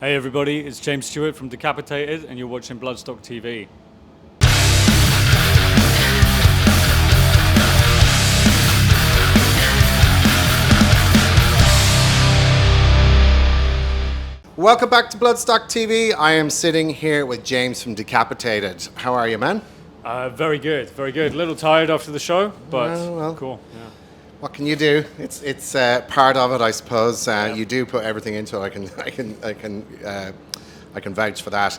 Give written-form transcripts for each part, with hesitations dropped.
Hey everybody, it's James Stewart from Decapitated and you're watching Bloodstock TV. Welcome back to Bloodstock TV. I am sitting here with James from Decapitated. How are you, man? Very good, very good. A little tired after the show, but well. cool. Yeah. What can you do? It's part of it, I suppose. You do put everything into it. I can vouch for that.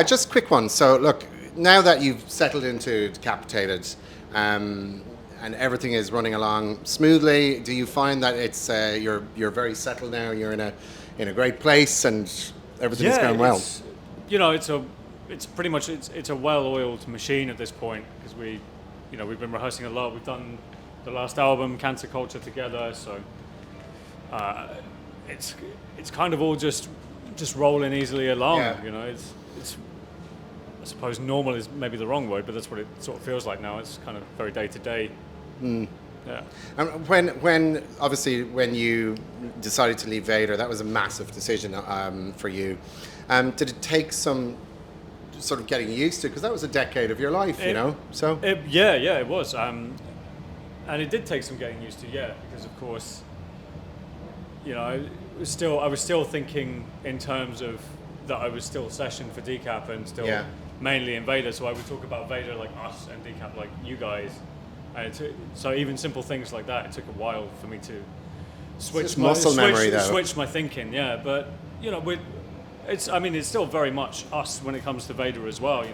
Just a quick one. So look, now that you've settled into Decapitated, and everything is running along smoothly, do you find that it's you're very settled now? You're in a great place, and everything's going well. It's pretty much it's a well-oiled machine at this point because we've been rehearsing a lot. We've done the last album, Cancer Culture, together, so it's kind of all just rolling easily along. Yeah. It's I suppose normal is maybe the wrong word, but that's what it sort of feels like now. It's kind of very day to day. Yeah. And when you decided to leave Vader, that was a massive decision for you. Did it take some sort of getting used to? Because that was a decade of your life, So it was. And it did take some getting used to, because of course, I was still thinking in terms of that I was still session for Decap and still mainly in Vader. So I would talk about Vader like us and Decap like you guys. And so even simple things like that, it took a while for me to switch my thinking. Yeah, but it's still very much us when it comes to Vader as well.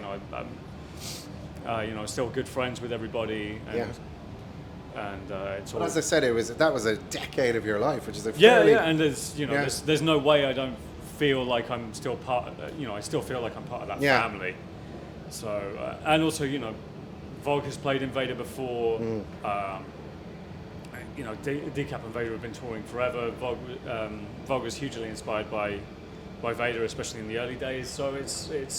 I'm still good friends with everybody. And it's all. But as I said, that was a decade of your life, which is a and there's no way I don't feel like I'm still part. I still feel like I'm part of that family. So and also Vogue has played in Vader before. Decap and Vader have been touring forever. Vogue was hugely inspired by Vader, especially in the early days. So it's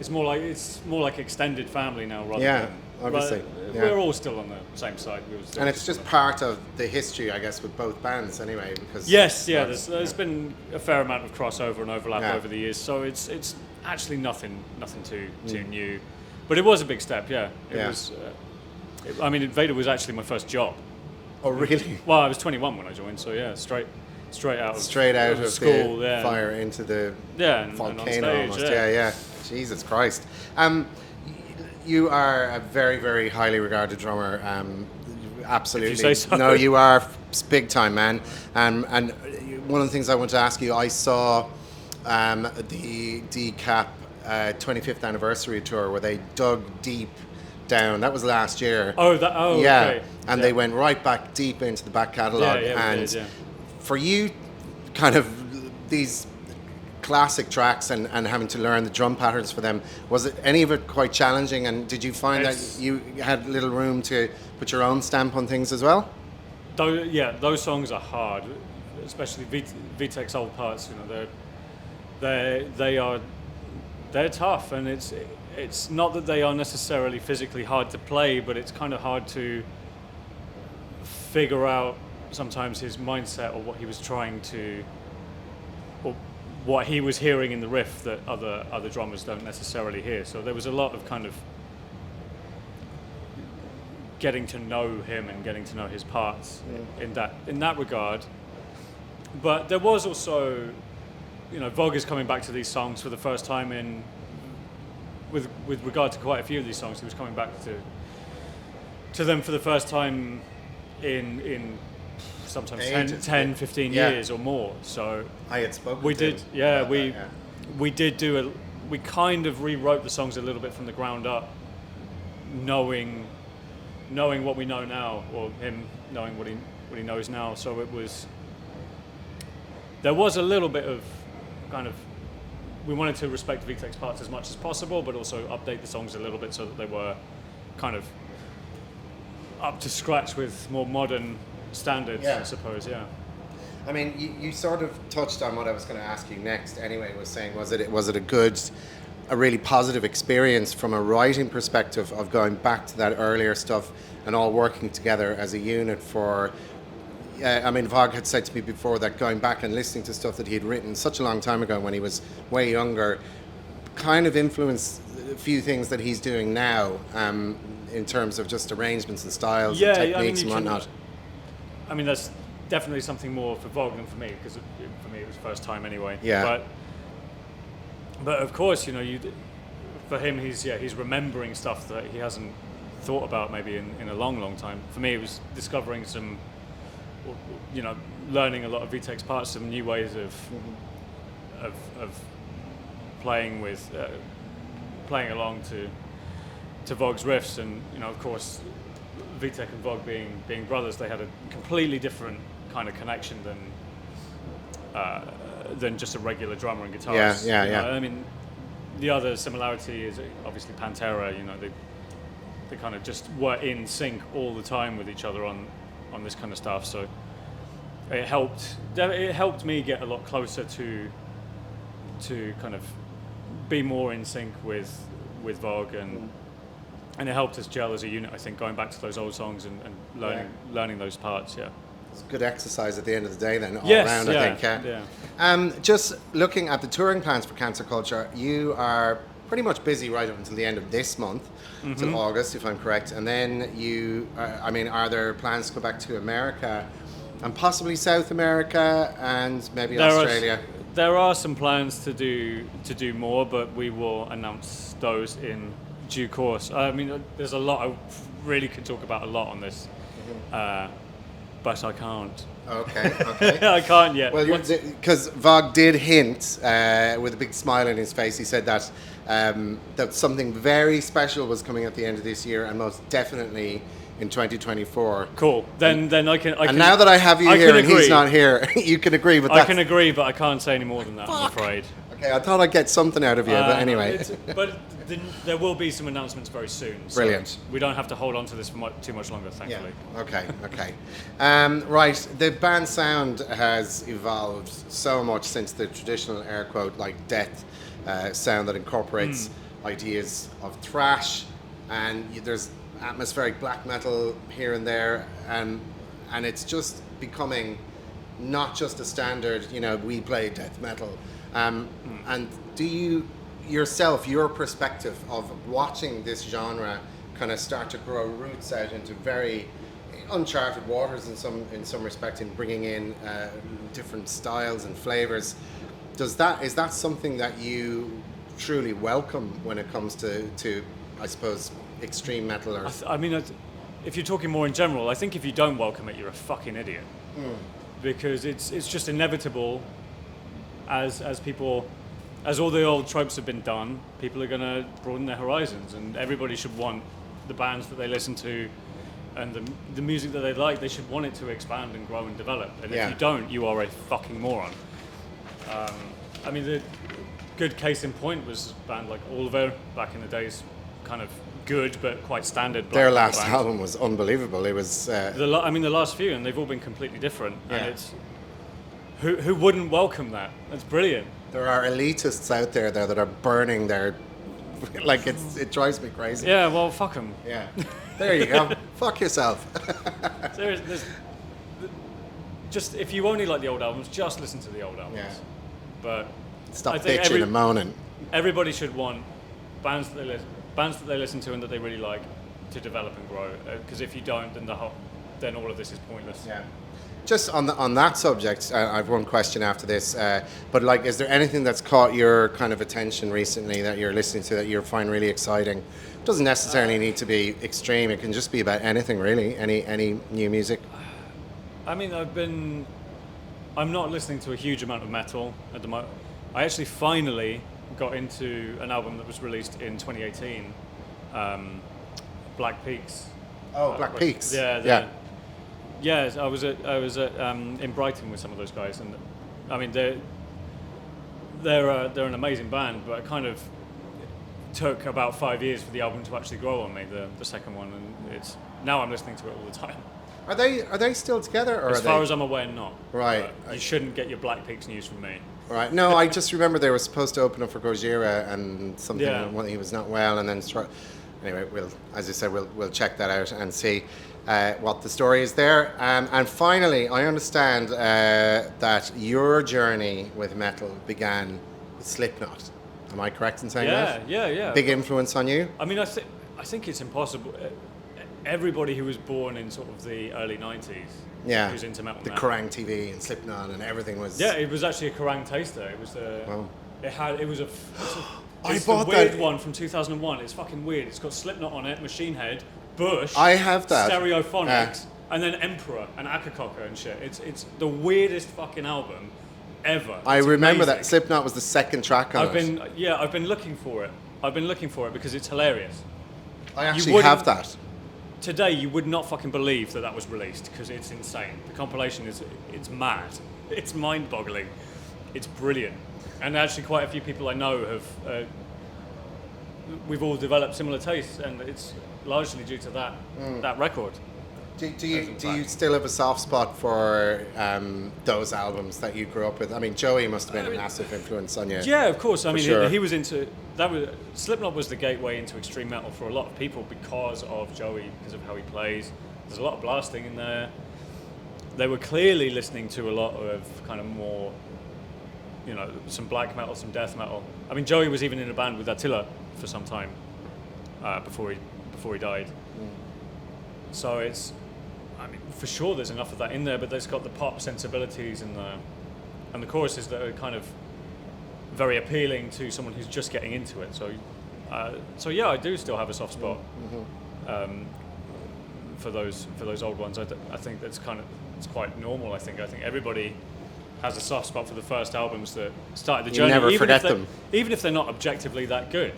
more like extended family now rather than. Obviously. We're all still on the same side. And it's just part of the history, I guess, with both bands anyway. Because there's been a fair amount of crossover and overlap over the years, so it's actually nothing too new. But it was a big step, It was. Vader was actually my first job. Oh, really? Well, I was 21 when I joined, so straight out of school, the fire into the volcano almost. Yeah. Jesus Christ. You are a very, very highly regarded drummer. Absolutely. If you say so. No, you are big time, man. And one of the things I want to ask you, I saw the Decap 25th anniversary tour where they dug deep down. That was last year. Okay. And they went right back deep into the back catalogue. For you, kind of these classic tracks and having to learn the drum patterns for them, was it any of it quite challenging, and did you find that you had little room to put your own stamp on things as well? Those songs are hard, especially Vitek's old parts. They're tough, and it's not that they are necessarily physically hard to play, but it's kind of hard to figure out sometimes his mindset or what he was trying to, or what he was hearing in the riff that other drummers don't necessarily hear. So there was a lot of kind of getting to know him and getting to know his parts in that regard. But there was also, Vogue is coming back to these songs for the first time with regard to quite a few of these songs. He was coming back to them for the first time in sometimes 10, 15 years or more. So I had spoken we to did, him we did we kind of rewrote the songs a little bit from the ground up, knowing what we know now, or him knowing what he knows now. So there was a little bit of kind of, we wanted to respect Vitek's parts as much as possible, but also update the songs a little bit so that they were kind of up to scratch with more modern standards, I suppose. I mean, you sort of touched on what I was going to ask you next anyway, was saying, was it a really positive experience from a writing perspective of going back to that earlier stuff and all working together as a unit for I mean, Vog had said to me before that going back and listening to stuff that he had written such a long time ago when he was way younger, kind of influenced a few things that he's doing now, in terms of just arrangements and styles and techniques and whatnot. I mean, that's definitely something more for Vog than for me, because for me it was first time anyway. Yeah. But of course, for him, he's remembering stuff that he hasn't thought about maybe in a long time. For me, it was discovering some, learning a lot of Vitek's parts, some new ways of playing along to Vog's riffs, and of course, Vitek and Vog being brothers, they had a completely different kind of connection than just a regular drummer and guitarist. Yeah. I mean, the other similarity is obviously Pantera. They kind of just were in sync all the time with each other on this kind of stuff. So it helped me get a lot closer to kind of be more in sync with Vog, and it helped us gel as a unit. I think going back to those old songs and learning those parts. Yeah. It's a good exercise at the end of the day then, all around, I think. Yeah. Just looking at the touring plans for Cancer Culture, you are pretty much busy right up until the end of this month, till August, if I'm correct. And then are there plans to go back to America and possibly South America and maybe Australia? There are some plans to do more, but we will announce those in due course. I mean, there's a lot. I really could talk about a lot on this. But I can't. Okay. I can't yet. Well, because Vog did hint with a big smile on his face. He said that that something very special was coming at the end of this year, and most definitely in 2024. Cool. Then I can. And now that I have you here and he's not here, you can agree with that. I can agree, but I can't say any more than that. I'm afraid. Okay, I thought I'd get something out of you, but anyway. But there will be some announcements very soon. So brilliant. We don't have to hold on to this for too much longer, thankfully. Yeah. Okay. Right, the band sound has evolved so much since the traditional air quote like death sound that incorporates ideas of thrash, and there's atmospheric black metal here and there, and it's just becoming not just a standard, we play death metal. And do you yourself, your perspective of watching this genre kind of start to grow roots out into very uncharted waters in some respect, in bringing in different styles and flavors, is that something that you truly welcome when it comes to I suppose extreme metal? Or I mean, if you're talking more in general, I think if you don't welcome it, you're a fucking idiot. Because it's just inevitable. As all the old tropes have been done, people are going to broaden their horizons, and everybody should want the bands that they listen to and the music that they like. They should want it to expand and grow and develop. And if you don't, you are a fucking moron. I mean, the good case in point was a band like Oliver back in the days, kind of good but quite standard. Their last album was unbelievable. It was. The last few, and they've all been completely different. Yeah. And it's. Who wouldn't welcome that? That's brilliant. There are elitists out there that are burning their, like it drives me crazy. Yeah, well, fuck them. Yeah, there you go. Fuck yourself. Just if you only like the old albums, just listen to the old albums. Yeah. But stop bitching and moaning. Everybody should want bands that they listen to and that they really like to develop and grow. Because if you don't, then all of this is pointless. Yeah. Just on that subject, I have one question after this. But like, is there anything that's caught your kind of attention recently that you're listening to that you find really exciting? It doesn't necessarily need to be extreme. It can just be about anything really. Any new music. I mean, I'm not listening to a huge amount of metal at the moment. I actually finally got into an album that was released in 2018, Black Peaks. Oh, Black Peaks. Yeah. Yeah, I was in Brighton with some of those guys, and I mean they're an amazing band, but it kind of took about 5 years for the album to actually grow on me, the second one, and now I'm listening to it all the time. Are they still together, or as far as I'm aware, not. Right. You shouldn't get your Black Peaks news from me. Right. No, I just remember they were supposed to open up for Gojira and something when he was not well, and then anyway, as I said, we'll check that out and see. what the story is there. And finally, I understand that your journey with metal began with Slipknot. Am I correct in saying that? Yeah. Big influence on you? I mean, I think it's impossible. Everybody who was born in sort of the early 90s, who's into metal the now. Kerrang TV and Slipknot and everything was... Yeah, it was actually a Kerrang taster. It was I it's bought the weird that one from 2001. It's fucking weird. It's got Slipknot on it, Machine Head, Bush. I have that. Stereophonics, and then Emperor and Akakoka and shit. It's the weirdest fucking album ever. I remember amazing. that Slipknot was the second track on it. I've been looking for it. I've been looking for it because it's hilarious. I actually have that. Today, you would not fucking believe that was released because it's insane. The compilation it's mad. It's mind-boggling. It's brilliant. And actually, quite a few people I know have. We've all developed similar tastes, and it's largely due to that record. Do you still have a soft spot for those albums that you grew up with? I mean, Joey must have been a massive influence on you. Yeah, of course. I mean, sure. he was into that. Slipknot was the gateway into extreme metal for a lot of people because of Joey, because of how he plays. There's a lot of blasting in there. They were clearly listening to a lot of kind of more, some black metal, some death metal. I mean, Joey was even in a band with Attila for some time before he died. So it's, I mean, for sure there's enough of that in there, but there's got the pop sensibilities and the choruses that are kind of very appealing to someone who's just getting into it. So yeah, I do still have a soft spot for those old ones. I think it's quite normal. I think everybody has a soft spot for the first albums that started the journey. You never forget them, even if they're not objectively that good.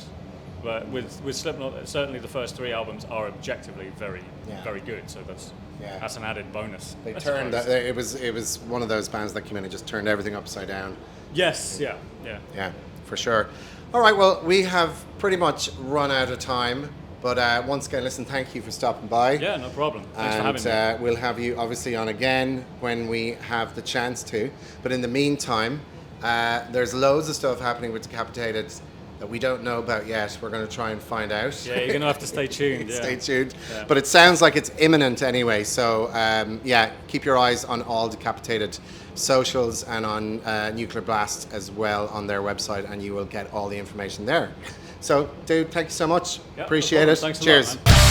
But with Slipknot, certainly the first 3 albums are objectively very good. So that's an added bonus. They turned that. It was one of those bands that came in and just turned everything upside down. Yes, yeah, for sure. All right, well, we have pretty much run out of time. But once again, listen, thank you for stopping by. Yeah, no problem. Thanks for having me. We'll have you obviously on again when we have the chance to. But in the meantime, there's loads of stuff happening with Decapitated that we don't know about yet. We're going to try and find out. Yeah, you're going to have to stay tuned. Stay tuned. Yeah. But it sounds like it's imminent anyway. So keep your eyes on all Decapitated socials and on Nuclear Blast as well on their website, and you will get all the information there. So, dude, thank you so much. Appreciate it. Thanks Cheers. A lot, man.